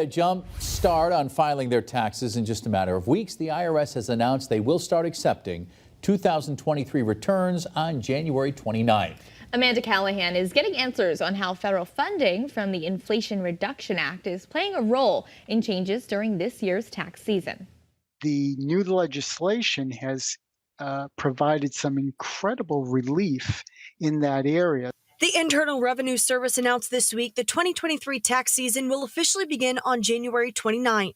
A jump start on filing their taxes in just a matter of weeks. The IRS has announced they will start accepting 2023 returns on January 29th. Amanda Callahan is getting answers on how federal funding from the Inflation Reduction Act is playing a role in changes during this year's tax season. The new legislation has provided some incredible relief in that area. The Internal Revenue Service announced this week the 2023 tax season will officially begin on January 29th.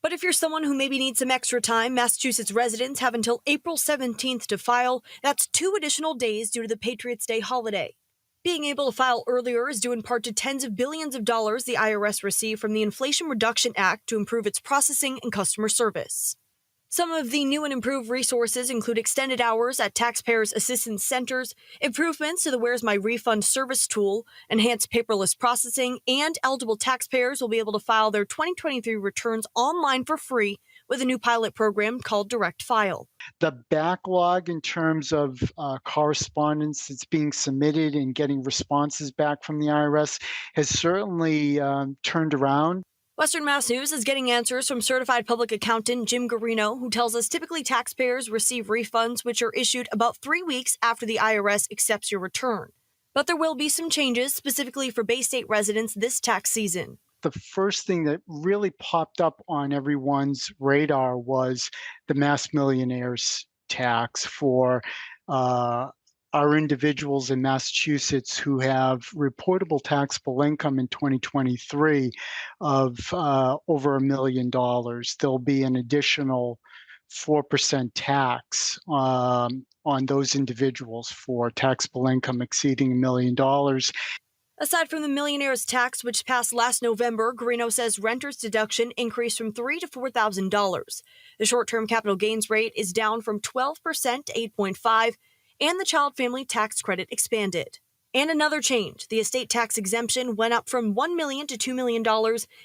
But if you're someone who maybe needs some extra time, Massachusetts residents have until April 17th to file. That's 2 additional days due to the Patriots' Day holiday. Being able to file earlier is due in part to tens of billions of dollars the IRS received from the Inflation Reduction Act to improve its processing and customer service. Some of the new and improved resources include extended hours at taxpayers' assistance centers, improvements to the Where's My Refund service tool, enhanced paperless processing, and eligible taxpayers will be able to file their 2023 returns online for free with a new pilot program called Direct File. The backlog in terms of correspondence that's being submitted and getting responses back from the IRS has certainly turned around. Western Mass News is getting answers from certified public accountant Jim Garino, who tells us typically taxpayers receive refunds which are issued about 3 weeks after the IRS accepts your return. But there will be some changes specifically for Bay State residents this tax season. The first thing that really popped up on everyone's radar was the mass millionaires tax for our individuals in Massachusetts who have reportable taxable income in 2023 of over $1 million. There'll be an additional 4% tax on those individuals for taxable income exceeding $1 million. Aside from the millionaire's tax, which passed last November, Garino says renter's deduction increased from $3,000 to $4,000. The short-term capital gains rate is down from 12% to 8.5%. And the child family tax credit expanded. And another change, the estate tax exemption went up from $1 million to $2 million,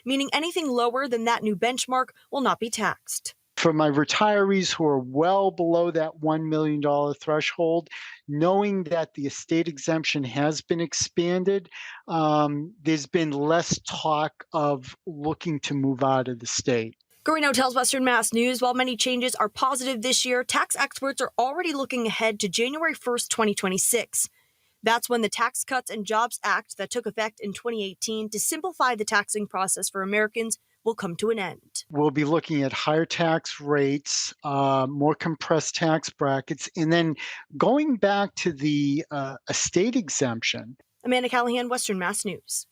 meaning anything lower than that new benchmark will not be taxed. For my retirees who are well below that $1 million threshold, knowing that the estate exemption has been expanded, there's been less talk of looking to move out of the state. Garino tells Western Mass News, while many changes are positive this year, tax experts are already looking ahead to January 1st, 2026. That's when the Tax Cuts and Jobs Act that took effect in 2018 to simplify the taxing process for Americans will come to an end. We'll be looking at higher tax rates, more compressed tax brackets, and then going back to the estate exemption. Amanda Callahan, Western Mass News.